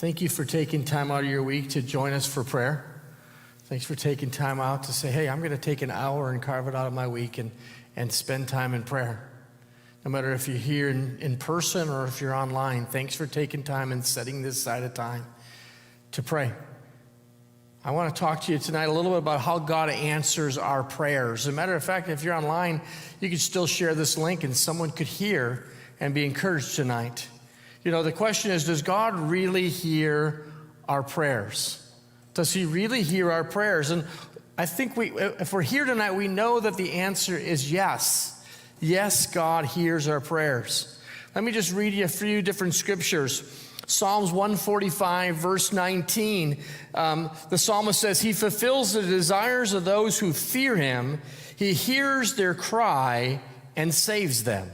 Thank you for taking time out of your week to join us for prayer. Thanks for taking time out to say, hey, I'm going to take an hour and carve it out of my week and spend time in prayer. No matter if you're here in person or if you're online, thanks for taking time and setting this aside of time to pray. I want to talk to you tonight a little bit about how God answers our prayers. As a matter of fact, if you're online, you can still share this link and someone could hear and be encouraged tonight. You know, the question is, does God really hear our prayers? Does he really hear our prayers? And I think if we're here tonight, we know that the answer is yes. Yes, God hears our prayers. Let me just read you a few different scriptures. Psalms 145, verse 19, the psalmist says, he fulfills the desires of those who fear him. He hears their cry and saves them.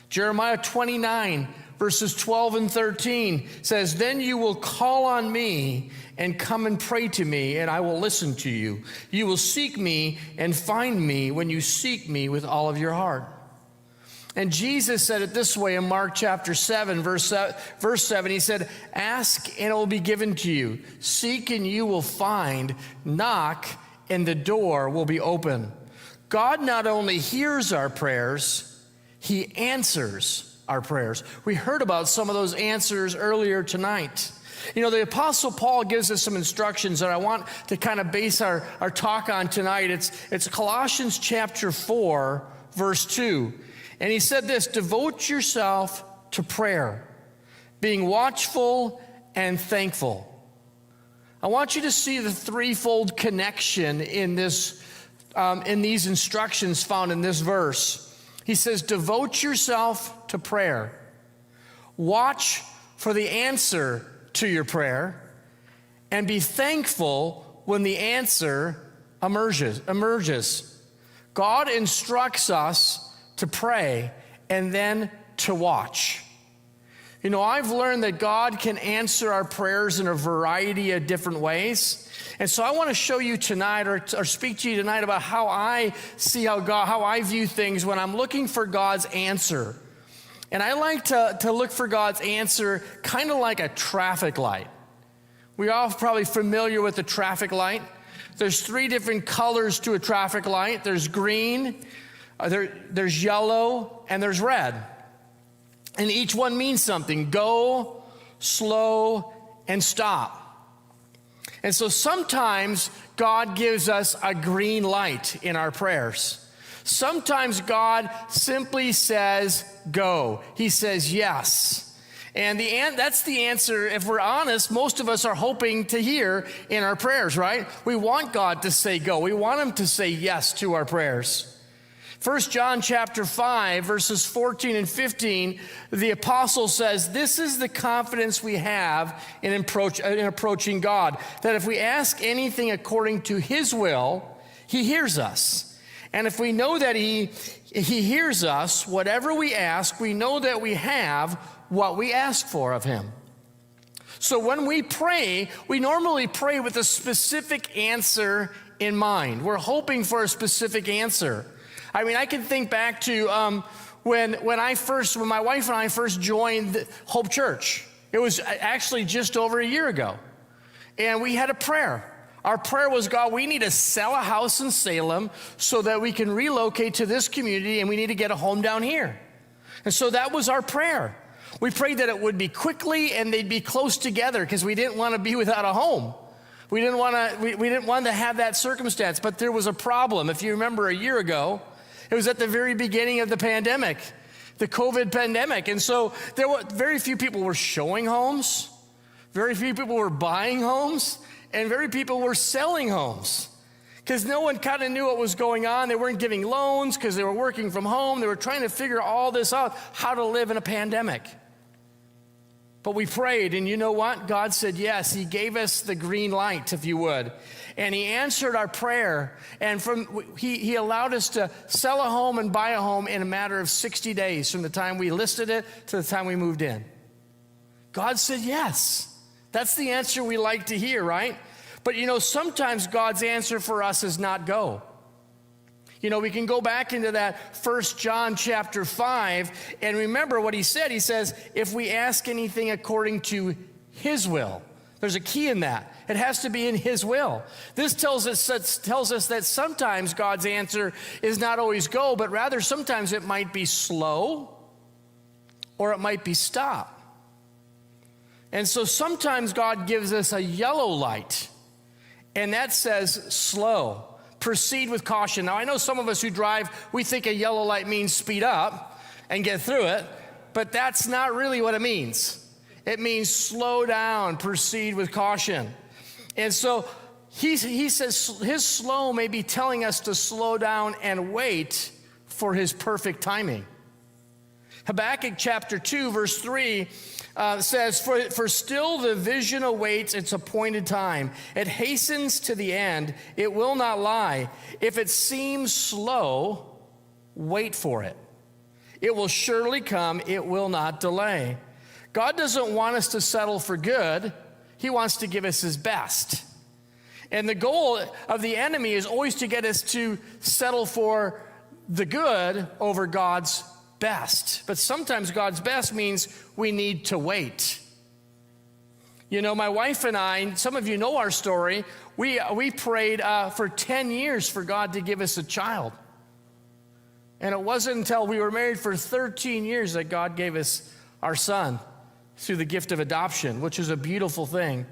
Jeremiah 29, verses 12 and 13 says, then you will call on me and come and pray to me, and I will listen to you. You will seek me and find me when you seek me with all of your heart. And Jesus said it this way in Mark chapter 7, verse 7. He said, ask and it will be given to you. Seek and you will find. Knock and the door will be open. God not only hears our prayers, he answers our prayers. We heard about some of those answers earlier tonight. You know, the Apostle Paul gives us some instructions that I want to kind of base our talk on tonight. It's Colossians chapter 4, verse 2. And he said this, devote yourself to prayer, being watchful and thankful. I want you to see the threefold connection in these instructions found in this verse. He says, devote yourself to prayer. Watch for the answer to your prayer, and be thankful when the answer emerges. God instructs us to pray and then to watch. You know, I've learned that God can answer our prayers in a variety of different ways. And so I want to show you tonight or speak to you tonight about how I see how I view things when I'm looking for God's answer. And I like to look for God's answer kind of like a traffic light. We're all probably familiar with the traffic light. There's three different colors to a traffic light. There's green, there's yellow, and there's red. And each one means something. Go, slow, and stop. And so sometimes God gives us a green light in our prayers. Sometimes God simply says, go. He says, yes. And that's the answer, if we're honest, most of us are hoping to hear in our prayers, right? We want God to say go. We want him to say yes to our prayers. 1 John chapter 5, verses 14 and 15, the apostle says, this is the confidence we have in approaching God, that if we ask anything according to his will, he hears us. And if we know that he hears us, whatever we ask, we know that we have what we ask for of him. So when we pray, we normally pray with a specific answer in mind. We're hoping for a specific answer. I mean, I can think back to when my wife and I first joined Hope Church. It was actually just over a year ago. And we had a prayer. Our prayer was, God, we need to sell a house in Salem so that we can relocate to this community, and we need to get a home down here. And so that was our prayer. We prayed that it would be quickly and they'd be close together because we didn't want to be without a home. We didn't want to have that circumstance, but there was a problem. If you remember a year ago, it was at the very beginning of the pandemic, the COVID pandemic. And so very few people were showing homes, very few people were buying homes, and very people were selling homes because no one kind of knew what was going on. They weren't giving loans because they were working from home. They were trying to figure all this out, how to live in a pandemic. But we prayed, and you know what? God said yes. He gave us the green light, if you would. And he answered our prayer. And he allowed us to sell a home and buy a home in a matter of 60 days from the time we listed it to the time we moved in. God said yes. That's the answer we like to hear, right? But you know, sometimes God's answer for us is not go. You know, we can go back into that 1 John chapter 5 and remember what he said. He says, if we ask anything according to his will. There's a key in that. It has to be in his will. This tells us that sometimes God's answer is not always go, but rather sometimes it might be slow or it might be stop. And so sometimes God gives us a yellow light, and that says slow. Proceed with caution. Now, I know some of us who drive, we think a yellow light means speed up and get through it, but that's not really what it means. It means slow down, proceed with caution. And so he says his slow may be telling us to slow down and wait for his perfect timing. Habakkuk chapter 2, verse 3 says, for still the vision awaits its appointed time. It hastens to the end. It will not lie. If it seems slow, wait for it. It will surely come. It will not delay. God doesn't want us to settle for good. He wants to give us his best. And the goal of the enemy is always to get us to settle for the good over God's best. But sometimes God's best means we need to wait. You know, my wife and I, some of you know our story, we prayed for 10 years for God to give us a child. And it wasn't until we were married for 13 years that God gave us our son through the gift of adoption, which is a beautiful thing.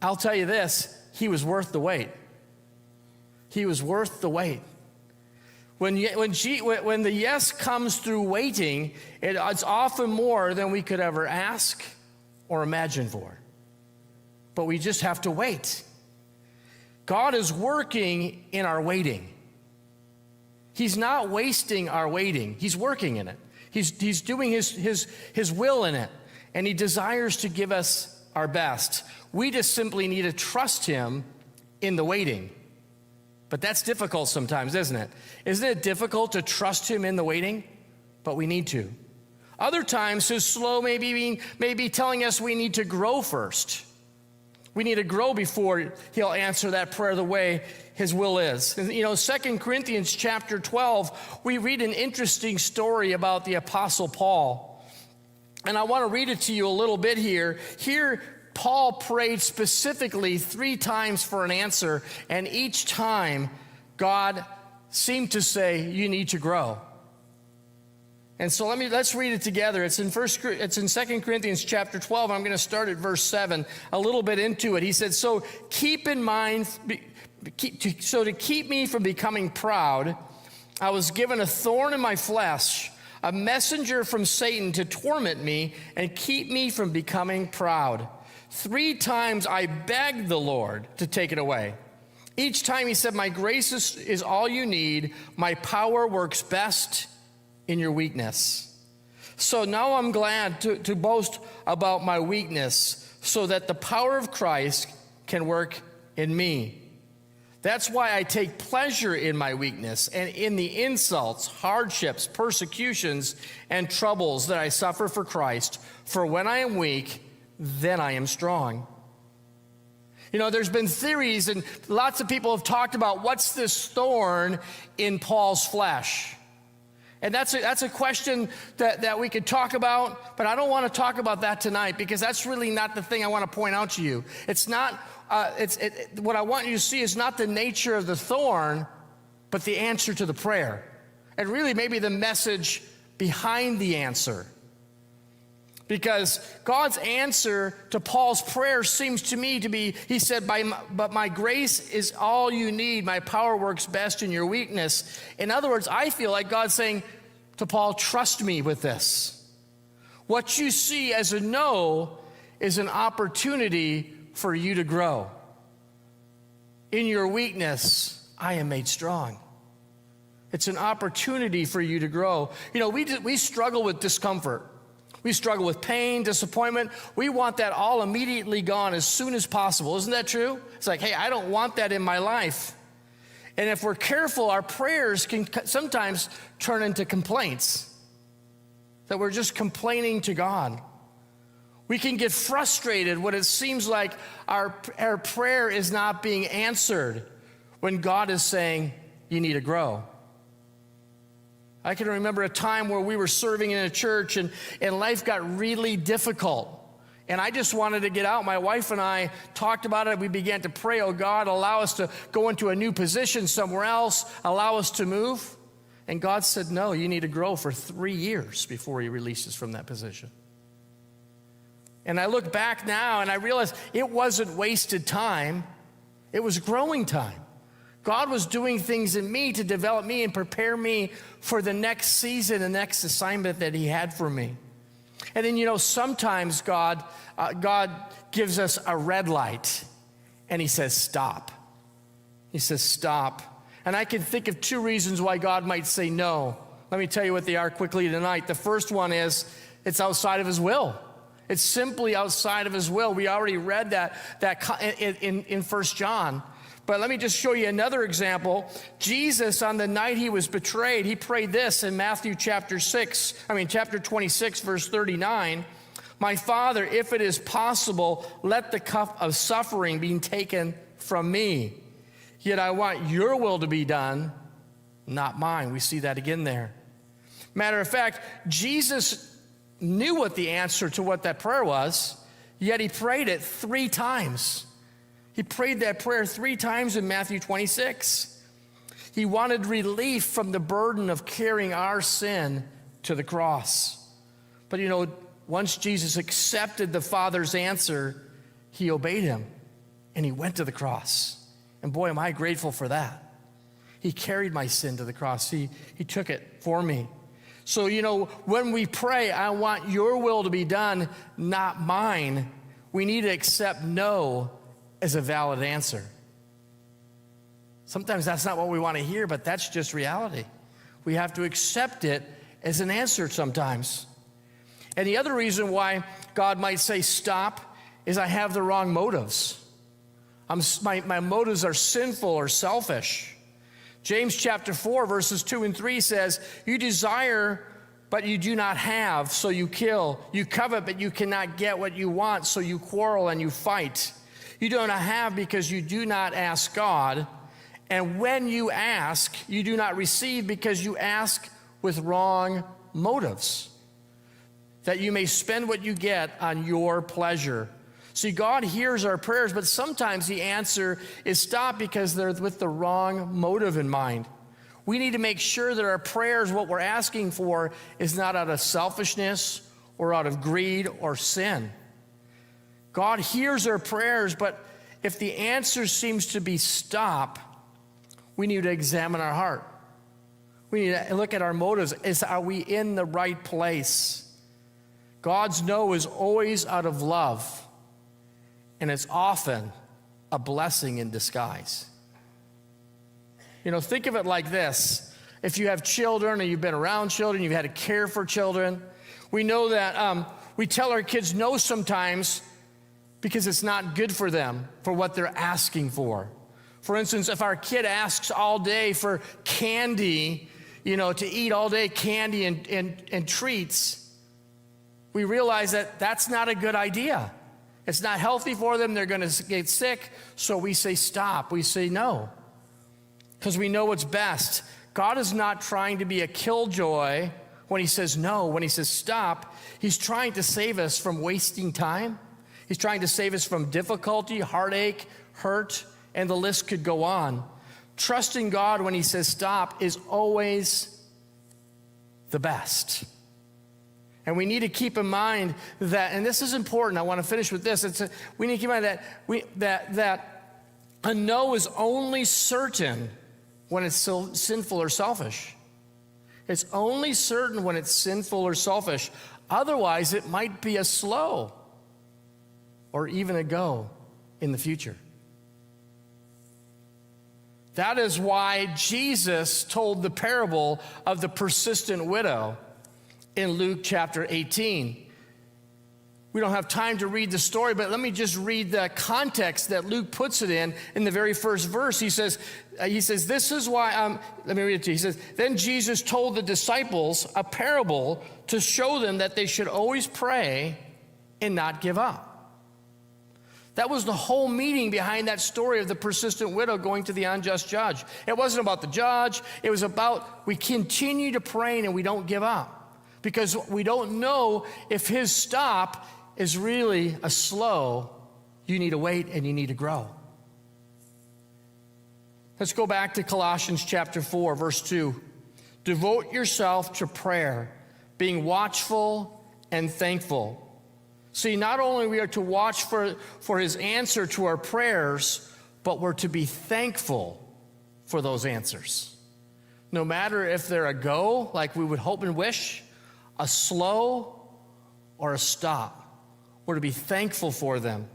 I'll tell you this, he was worth the wait. He was worth the wait. When the yes comes through waiting, it's often more than we could ever ask or imagine for. But we just have to wait. God is working in our waiting. He's not wasting our waiting. He's working in it. He's doing his will in it, and he desires to give us our best. We just simply need to trust him in the waiting. But that's difficult sometimes, isn't it? Isn't it difficult to trust him in the waiting? But we need to. Other times, his slow may be telling us we need to grow first. We need to grow before he'll answer that prayer the way his will is. And, you know, 2 Corinthians chapter 12, we read an interesting story about the Apostle Paul. And I want to read it to you a little bit here. Here, Paul prayed specifically 3 times for an answer, and each time God seemed to say, you need to grow. And so let's read it together. It's in 2 Corinthians chapter 12. I'm going to start at verse 7, a little bit into it. He said, so keep in mind, to keep me from becoming proud, I was given a thorn in my flesh, a messenger from Satan to torment me and keep me from becoming proud. 3 times I begged the Lord to take it away. Each time he said, my grace is all you need. My power works best in your weakness. So now I'm glad to boast about my weakness so that the power of Christ can work in me. That's why I take pleasure in my weakness and in the insults, hardships, persecutions, and troubles that I suffer for Christ. For when I am weak, then I am strong. You know, there's been theories and lots of people have talked about what's this thorn in Paul's flesh. And that's a question that we could talk about, but I don't want to talk about that tonight because that's really not the thing I want to point out to you. It's not, what I want you to see is not the nature of the thorn, but the answer to the prayer. And really maybe the message behind the answer. Because God's answer to Paul's prayer seems to me to be, he said, but my grace is all you need. My power works best in your weakness. In other words, I feel like God's saying to Paul, trust me with this. What you see as a no is an opportunity for you to grow. In your weakness, I am made strong. It's an opportunity for you to grow. You know, we struggle with discomfort. We struggle with pain, disappointment. We want that all immediately gone as soon as possible. Isn't that true? It's like, hey, I don't want that in my life. And if we're careful, our prayers can sometimes turn into complaints, that we're just complaining to God. We can get frustrated when it seems like our prayer is not being answered when God is saying, you need to grow. I can remember a time where we were serving in a church and life got really difficult. And I just wanted to get out. My wife and I talked about it. We began to pray, oh God, allow us to go into a new position somewhere else, allow us to move. And God said, no, you need to grow for 3 years before he releases from that position. And I look back now and I realize it wasn't wasted time. It was growing time. God was doing things in me to develop me and prepare me for the next season, the next assignment that he had for me. And then, sometimes God gives us a red light and he says, stop. He says, stop. And I can think of 2 reasons why God might say no. Let me tell you what they are quickly tonight. The first one is it's outside of his will. It's simply outside of his will. We already read that in 1 John. But let me just show you another example. Jesus, on the night he was betrayed, he prayed this in Matthew chapter 26, verse 39. My Father, if it is possible, let the cup of suffering be taken from me. Yet I want your will to be done, not mine. We see that again there. Matter of fact, Jesus knew what the answer to what that prayer was, yet he prayed it 3 times. He prayed that prayer 3 times in Matthew 26. He wanted relief from the burden of carrying our sin to the cross. But once Jesus accepted the Father's answer, he obeyed him and he went to the cross. And boy, am I grateful for that. He carried my sin to the cross. He took it for me. So, when we pray, I want your will to be done, not mine, we need to accept no as a valid answer. Sometimes that's not what we want to hear, but that's just reality. We have to accept it as an answer sometimes. And the other reason why God might say stop is I have the wrong motives. My motives are sinful or selfish. James chapter 4, verses 2 and 3 says, you desire, but you do not have, so you kill. You covet, but you cannot get what you want, so you quarrel and you fight. You do not have because you do not ask God. And when you ask, you do not receive because you ask with wrong motives, that you may spend what you get on your pleasure. See, God hears our prayers, but sometimes the answer is stop because they're with the wrong motive in mind. We need to make sure that our prayers, what we're asking for, is not out of selfishness or out of greed or sin. God hears our prayers, but if the answer seems to be stop, we need to examine our heart. We need to look at our motives. Are we in the right place? God's no is always out of love, and it's often a blessing in disguise. Think of it like this. If you have children or you've been around children, you've had to care for children, we know that we tell our kids no sometimes because it's not good for them, for what they're asking for. For instance, if our kid asks all day for candy, to eat all day candy and treats, we realize that that's not a good idea. It's not healthy for them. They're going to get sick. So we say stop. We say no. Because we know what's best. God is not trying to be a killjoy when he says no, when he says stop. He's trying to save us from wasting time. He's trying to save us from difficulty, heartache, hurt, and the list could go on. Trusting God when he says stop is always the best. And we need to keep in mind that, and this is important, I want to finish with this. We need to keep in mind that a no is only certain when it's sinful or selfish. It's only certain when it's sinful or selfish. Otherwise, it might be a slow or even a go in the future. That is why Jesus told the parable of the persistent widow in Luke chapter 18. We don't have time to read the story, but let me just read the context that Luke puts it in the very first verse. He says, this is why, let me read it to you. He says, then Jesus told the disciples a parable to show them that they should always pray and not give up. That was the whole meaning behind that story of the persistent widow going to the unjust judge. It wasn't about the judge. It was about we continue to pray and we don't give up, because we don't know if his stop is really a slow, you need to wait and you need to grow. Let's go back to Colossians chapter 4, verse 2. Devote yourself to prayer, being watchful and thankful. See, not only we are to watch for his answer to our prayers, but we're to be thankful for those answers. No matter if they're a go, like we would hope and wish, a slow, or a stop. We're to be thankful for them,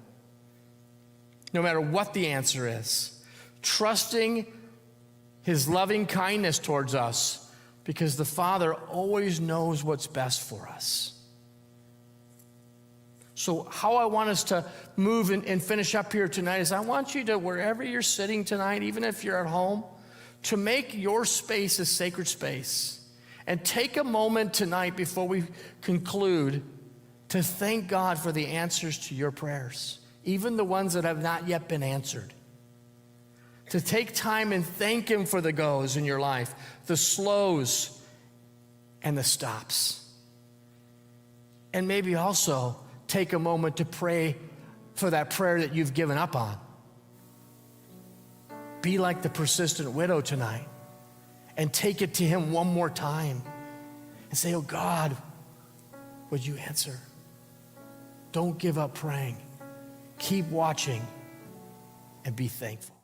no matter what the answer is. Trusting his loving kindness towards us, because the Father always knows what's best for us. So how I want us to move and finish up here tonight is I want you to, wherever you're sitting tonight, even if you're at home, to make your space a sacred space. And take a moment tonight before we conclude to thank God for the answers to your prayers, even the ones that have not yet been answered. To take time and thank him for the goes in your life, the slows and the stops. And maybe also take a moment to pray for that prayer that you've given up on. Be like the persistent widow tonight and take it to him one more time and say, oh God, would you answer? Don't give up praying. Keep watching and be thankful.